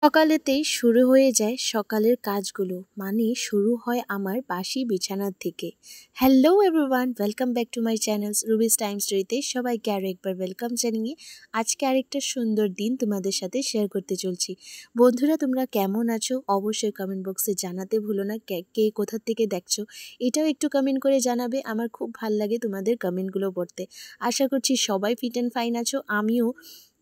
সকালেতেই শুরু হয়ে যায় সকালের কাজগুলো, মানে শুরু হয় আমার বাসি বিছানার থেকে। Hello everyone, welcome back to my channels Ruby's time স্টোরিতে সবাইকে আরও একবার ওয়েলকাম জানিয়ে আজকে আরেকটা সুন্দর দিন তোমাদের সাথে শেয়ার করতে চলছি। বন্ধুরা, তোমরা কেমন আছো অবশ্যই কমেন্ট বক্সে জানাতে ভুলো না। কে কোথা থেকে দেখছো এটাও একটু কমেন্ট করে জানাবে, আমার খুব ভাল লাগে তোমাদের কমেন্টগুলো পড়তে। আশা করছি সবাই ফিট অ্যান্ড ফাইন আছো, আমিও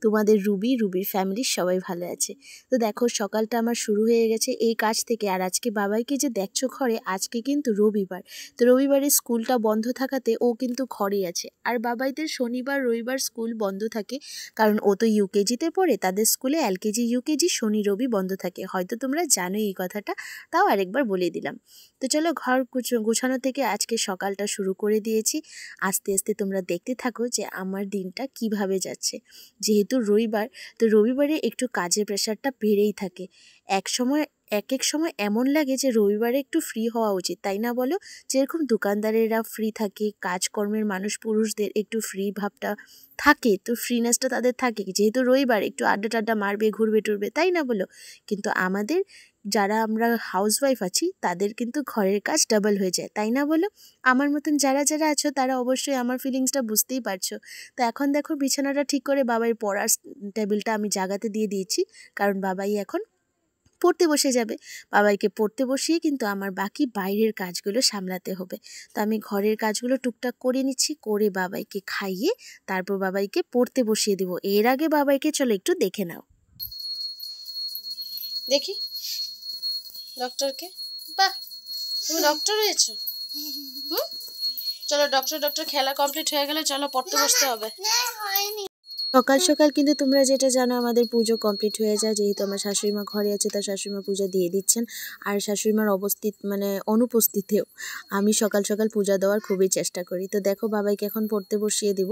তোমাদের রুবির ফ্যামিলির সবাই ভালো আছে। তো দেখো, সকালটা আমার শুরু হয়ে গেছে এই কাজ থেকে। আর আজকে বাবাইকে যে দেখছো ঘরে, আজকে কিন্তু রবিবার। তো রবিবারে স্কুলটা বন্ধ থাকাতে ও কিন্তু ঘরেই আছে। আর বাবাইদের শনিবার রবিবার স্কুল বন্ধ থাকে, কারণ ও তো ইউকেজিতে পড়ে, তাদের স্কুলে এলকেজি ইউকেজি শনি রবি বন্ধ থাকে। হয়তো তোমরা জানো এই কথাটা, তাও আরেকবার বলে দিলাম। তো চলো, ঘর গুছানো থেকে আজকে সকালটা শুরু করে দিয়েছি। আস্তে আস্তে তোমরা দেখতে থাকো যে আমার দিনটা কিভাবে যাচ্ছে। যেহেতু রবিবার, তো রবিবারে একটু কাজের প্রেশারটা বেড়েই থাকে। এক এক সময় এমন লাগে যে রবিবারে একটু ফ্রি হওয়া উচিত, তাই না বলো? যেরকম দোকানদারেরা ফ্রি থাকে, কাজকর্মের মানুষ পুরুষদের একটু ফ্রি ভাবটা থাকে, তো ফ্রিনেসটা তাদের থাকে, যেহেতু রবিবার একটু আড্ডা টাড্ডা মারবে, ঘুরবে টুরবে, তাই না বলো? কিন্তু আমাদের যারা আমরা হাউসওয়াইফ আছি, তাদের কিন্তু ঘরের কাজ ডাবল হয়ে যায়, তাই না বলো? আমার মতন যারা যারা আছো তারা অবশ্যই আমার ফিলিংসটা বুঝতেই পারছো। তো এখন দেখো, বিছানাটা ঠিক করে বাবাই পড়ার টেবিলটা আমি জাগাতে দিয়ে দিয়েছি, কারণ বাবাই এখন পড়তে বসে যাবে। বাবাইকে পড়তে বসিয়ে কিন্তু আমার বাকি বাইরের কাজগুলো সামলাতে হবে। তো আমি ঘরের কাজগুলো টুকটাক করে নিচ্ছি, করে বাবাইকে খাইয়ে তারপর বাবাইকে পড়তে বসিয়ে দেবো। এর আগে বাবাইকে চলো একটু দেখে নাও, দেখি ডক্টরকে। বাহ, তুমি ডক্টর হয়েছো? চলো, ডক্টর খেলা কমপ্লিট হয়ে গেলে চলো পড়তে বসতে হবে। সকাল সকাল কিন্তু তোমরা যেটা জানো, আমাদের পুজো কমপ্লিট হয়ে যায়। যেহেতু আমার শাশুড়িমা ঘরে আছে, তার শাশুড়িমা পূজা দিয়ে দিচ্ছেন। আর শাশুড়িমার অনুপস্থিতিতেও আমি সকাল সকাল পূজা দেওয়ার খুবই চেষ্টা করি। তো দেখো, বাবাইকে এখন পড়তে বসিয়ে দিব।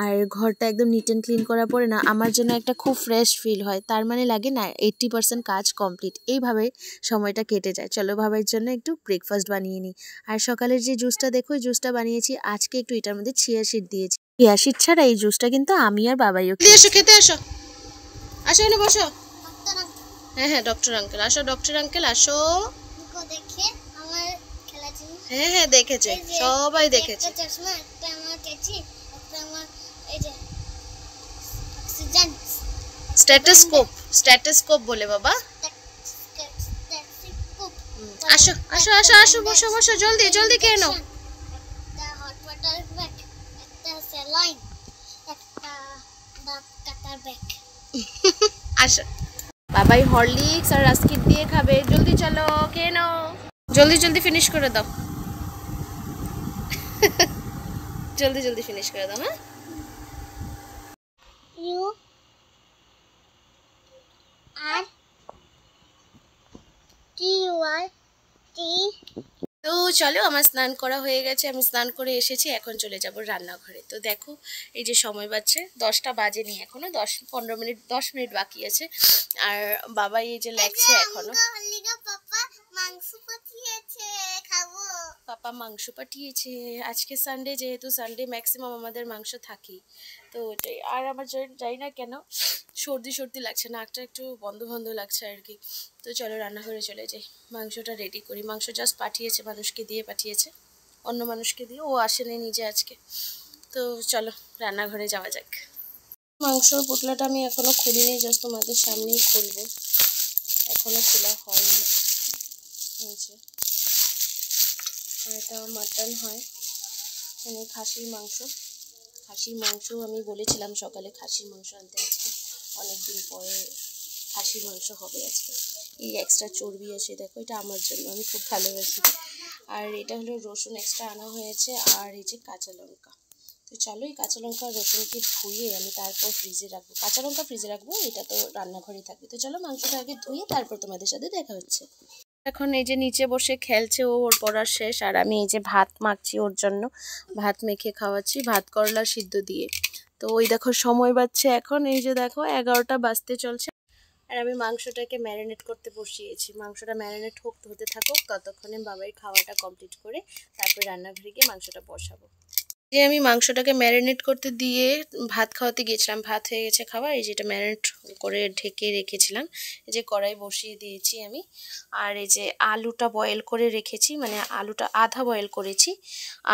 আর ঘরটা একদম নিট অ্যান্ড ক্লিন করার পরে না আমার জন্য একটা খুব ফ্রেশ ফিল হয়, তার মানে লাগে না 80% কাজ কমপ্লিট। এইভাবে সময়টা কেটে যায়। চলো, বাবাইয়ের জন্য একটু ব্রেকফাস্ট বানিয়ে নিই। আর সকালের যে জুসটা দেখো, এই জুসটা বানিয়েছি আজকে, একটু এটার মধ্যে চিয়া সিড দিয়েছি। চিয়া সিড ছাড়া এই জুসটা কিন্তু আমি আর বাবাইও এসো খেতে। আসো, আসো, এনে বসো। হ্যাঁ, ডক্টর আঙ্কেল আসো, ডক্টর আঙ্কেল আসো। হ্যাঁ, দেখেছে, সবাই দেখেছে। স্ট্যাটোস্কোপ বলে বাবা। আসো আসো আসো আসো, বসো বসো, জলদি জলদি খেয়ে নাও। আসো, বাবাই হরলিক্স আর রাস্কিট দিয়ে খাবে। জলদি চলো, খেয়ে নাও, জলদি জলদি ফিনিশ করে দাও। জলদি জলদি ফিনিশ করে দাও। হ্যাঁ, তো চলো, আমার স্নান করা হয়ে গেছে, আমি স্নান করে এসেছি, এখন চলে যাব রান্নাঘরে। তো দেখো, এই যে সময় বাজছে 10টা বাজেনি, এখনো 10 মিনিট বাকি আছে। আর বাবা এই যে লাগছে এখনো। পাপা মাংস পাঠিয়েছে আজকে সানডে, যেহেতু সানডে ম্যাক্সিমাম আমাদের মাংস থাকেই। তো ওটাই। আর আমার যাই না কেন সর্দি লাগছে, নাকটা একটু বন্ধ বন্ধ লাগছে আর কি। তো চলো রান্নাঘরে চলে যাই, মাংসটা রেডি করি। মাংস জাস্ট পাঠিয়েছে, মানুষকে দিয়ে পাঠিয়েছে, অন্য মানুষকে দিয়ে, ও আসেনি নিজে আজকে। তো চলো রান্নাঘরে যাওয়া যাক। মাংসর পোটলাটা আমি এখনো খুলিনি, জাস্ট তোমাদের সামনেই খুলবো, এখনো খোলা হয়নি। হয়েছে, আর এটা মাটন হয়, মানে খাসির মাংস। আমি বলেছিলাম সকালে খাসির মাংস আনতে, আজকে অনেকদিন পরে খাসির মাংস হবে আজকে। এই এক্সট্রা চর্বি আছে দেখো, এটা আমার জন্য, আমি খুব ভালোবাসি। আর এটা হলো রসুন এক্সট্রা আনা হয়েছে, আর এই যে কাঁচা লঙ্কা। তো চলো, এই কাঁচা লঙ্কা রসুনকে ধুয়ে আমি তারপর ফ্রিজে রাখবো। কাঁচা লঙ্কা ফ্রিজে রাখবো, এটা তো রান্নাঘরেই থাকবে। তো চলো, মাংসটা আগে ধুয়ে তারপর তোমাদের সাথে দেখা হচ্ছে। এখন এই যে নিচে বসে খেলছে, ওর পড়া শেষ, আর আমি এই যে ভাত মাখছি ওর জন্য, ভাত মেখে খাওয়াচ্ছি, ভাত করলা সিদ্ধ দিয়ে। তো ওই দেখো সময় বাজছে এখন, এই যে দেখো 11টা বাজতে চলছে। আর আমি মাংসটাকে ম্যারিনেট করতে বসিয়েছি। মাংসটা ম্যারিনেট হতে থাকুক, ততক্ষণে বাবাই খাওয়াটা কমপ্লিট করে তারপর রান্নাঘরে গিয়ে মাংসটা বসাবো। যে আমি মাংসটাকে ম্যারিনেট করতে দিয়ে ভাত খাওয়াতে গিয়েছিলাম, ভাত হয়ে গেছে খাওয়া, এই যেটা ম্যারিনেট করে ঢেকে রেখেছিলাম, এই যে কড়াই বসিয়ে দিয়েছি আমি। আর এই যে আলুটা বয়েল করে রেখেছি, মানে আলুটা আধা বয়েল করেছি।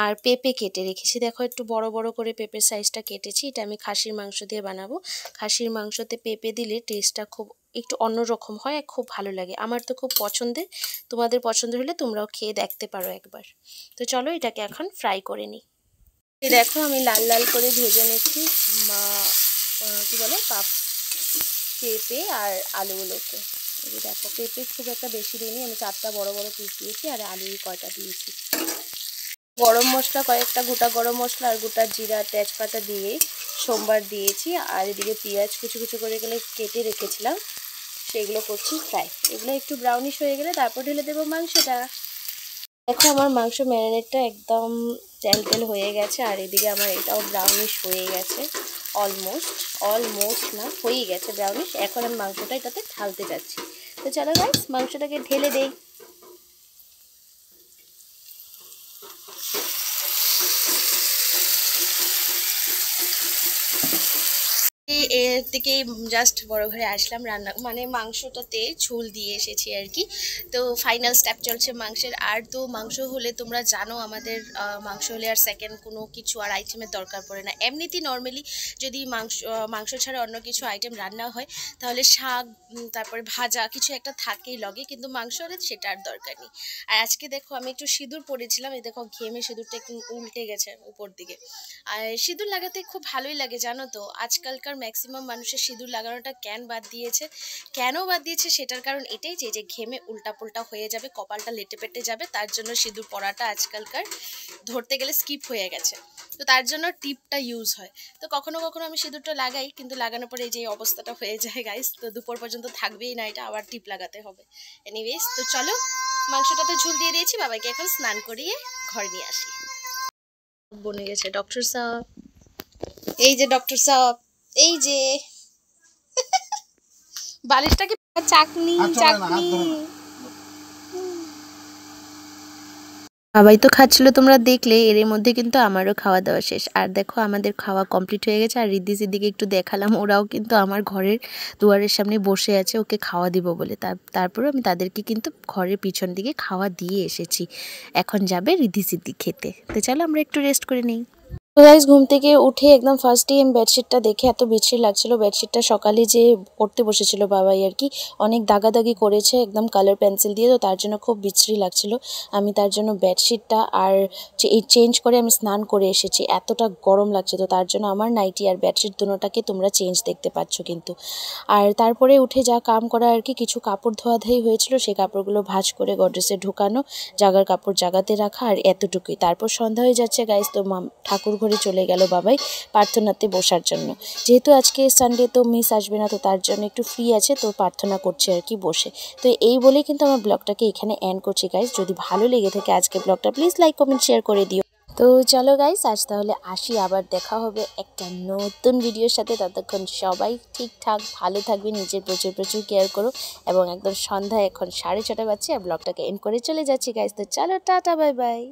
আর পেঁপে কেটে রেখেছি, দেখো একটু বড় বড় করে পেঁপের সাইজটা কেটেছি। এটা আমি খাসির মাংস দিয়ে বানাবো। খাসির মাংসতে পেঁপে দিলে টেস্টটা খুব একটু অন্যরকম হয়, খুব ভালো লাগে। আমার তো খুব পছন্দের, তোমাদের পছন্দ হলে তোমরাও খেয়ে দেখতে পারো একবার। তো চলো এটাকে এখন ফ্রাই করে নিই। এই দেখো আমি লাল লাল করে ভেজে নিচ্ছি কি বলে পেঁপে আর আলুগুলোকে। এই দেখো পেঁপে খুব একটা বেশি দিইনি, আমি 4টা বড় বড় পিস দিয়েছি, আর আলু কয়টা দিয়েছি। গরম মশলা কয়েকটা, গোটা গরম মশলা আর গোটা জিরা তেজপাতা দিয়ে সোমবার দিয়েছি। আর এদিকে পেঁয়াজ কুচু কুচু করে কেটে রেখেছিলাম, সেগুলো করছি ফ্রাই। এগুলো একটু ব্রাউনিশ হয়ে গেলে তারপর ঢেলে দেবো মাংসটা। দেখো আমার মাংস ম্যারিনেটটা একদম তেল হয়ে গেছে, আর এদিকে আমার এটাও ব্রাউনিশ হয়ে গেছে, অলমোস্ট না হয়ে গেছে ব্রাউনিশ। এখন আমি মাংসটা এটাতে ঢালতে যাচ্ছি। তো চলো গাইস মাংসটাকে ঢেলে দেই। এর থেকে জাস্ট বড় ঘরে আসলাম, রান্না মানে মাংসটাতে ঝোল দিয়ে এসেছি আর কি। তো ফাইনাল স্টেপ চলছে মাংসের। আর তো মাংস হলে তোমরা জানো আমাদের মাংস হলে আর সেকেন্ড কোনো কিছু আর আইটেমের দরকার পড়ে না। এমনিতেই নর্মালি যদি মাংস ছাড়া অন্য কিছু আইটেম রান্না হয় তাহলে শাক তারপরে ভাজা কিছু একটা থাকেই লগে, কিন্তু মাংস হলে সেটা আর দরকার নেই। আর আজকে দেখো আমি একটু সিঁদুর পরেছিলাম, এই দেখো ঘেমে সিঁদুরটা একটু উল্টে গেছে উপর দিকে। আর সিঁদুর লাগাতে খুব ভালোই লাগে জানো তো। আজকালকার ম্যাক্সিমাম মানুষের সিঁদুর লাগানোটা কেন বাদ দিয়েছে সেটার কারণ এটাই যে ঘেমে উল্টাপুল্টা হয়ে যাবে, কপালটা লেটে পেটে যাবে, তার জন্য সিঁদুর পরাটা আজকালকার ধরতে গেলে স্কিপ হয়ে গেছে। তো তার জন্য টিপটা ইউজ হয়। তো কখনো কখনো আমি সিঁদুরটা লাগাই, কিন্তু লাগানোর পরে এই যে অবস্থাটা হয়ে যায় গাইস, তো দুপুর পর্যন্ত থাকবেই না এটা, আবার টিপ লাগাতে হবে। এনিওয়েজ তো চলো মাংসটাতে ঝোল দিয়ে দিয়েছি, বাবাকে এখন স্নান করিয়ে ঘরে নিয়ে আসি। বনে গেছে ডক্টর সাহেব, এই যে ডক্টর সাহেব, এই যে বালিশটাকে চাকনি সবাই তো খাচ্ছিল তোমরা দেখলে, এর মধ্যে কিন্তু আমারও খাওয়া দাওয়া শেষ। আর দেখো আমাদের খাওয়া কমপ্লিট হয়ে গেছে। আর রিদ্ধি সিদ্দিকে একটু দেখালাম, ওরাও কিন্তু আমার ঘরের দুয়ারের সামনে বসে আছে ওকে খাওয়া দিব বলে। তারপরে আমি তাদেরকে কিন্তু ঘরের পিছন দিকে খাওয়া দিয়ে এসেছি। এখন যাবে রিদ্ধি সিদ্দিক খেতে। তো চলো আমরা একটু রেস্ট করে নিই। তো গাইস ঘুম থেকে উঠে একদম ফার্স্টেই আমি বেডশিটটা দেখে এত বিশ্রী লাগছিল। বেডশিটটা সকালে যে পড়তে বসেছিল বাবাই আর কি, অনেক দাগাদাগি করেছে একদম কালার পেন্সিল দিয়ে, তো তার জন্য খুব বিশ্রী লাগছিল। আমি তার জন্য বেডশিটটা আর চেঞ্জ করে আমি স্নান করে এসেছি, এতটা গরম লাগছে। তো তার জন্য আমার নাইটি আর বেডশিট দুটোটাকে তোমরা চেঞ্জ দেখতে পাচ্ছ কিন্তু। আর তারপরে উঠে যা কাম করা আর কি, কিছু কাপড় ধোয়াধাই হয়েছিল, সেই কাপড়গুলো ভাঁজ করে গডরেজে ঢুকানো, জাগার কাপড় জাগাতে রাখা, আর এতটুকুই। তারপর সন্ধ্যা হয়ে যাচ্ছে গাইস, তো ঠাকুর ঘরে চলে গেল বাবাই প্রার্থনাতে বসার জন্য। যেহেতু আজকে সানডে তো মিস আসবে না, তো তার জন্য একটু ফ্রি আছে, তো প্রার্থনা করছে আর কি বসে। তো এই বলেই কিন্তু আমার ব্লগটাকে এখানে এন্ড করছি গাইস। যদি ভালো লেগে থাকে আজকে ব্লগটা প্লিজ লাইক কমেন্ট শেয়ার করে দিও। তো চলো গাইস আজ তাহলে আসি, আবার দেখা হবে একটা নতুন ভিডিওর সাথে। ততক্ষণ সবাই ঠিকঠাক ভালো থাকবে, নিজের প্রচুর প্রচুর কেয়ার করো। এবং একদম সন্ধ্যায় এখন 6:30 বাজছে, আর ব্লগটাকে এন্ড করে চলে যাচ্ছি গাইস। তো চলো টাটা বাই বাই।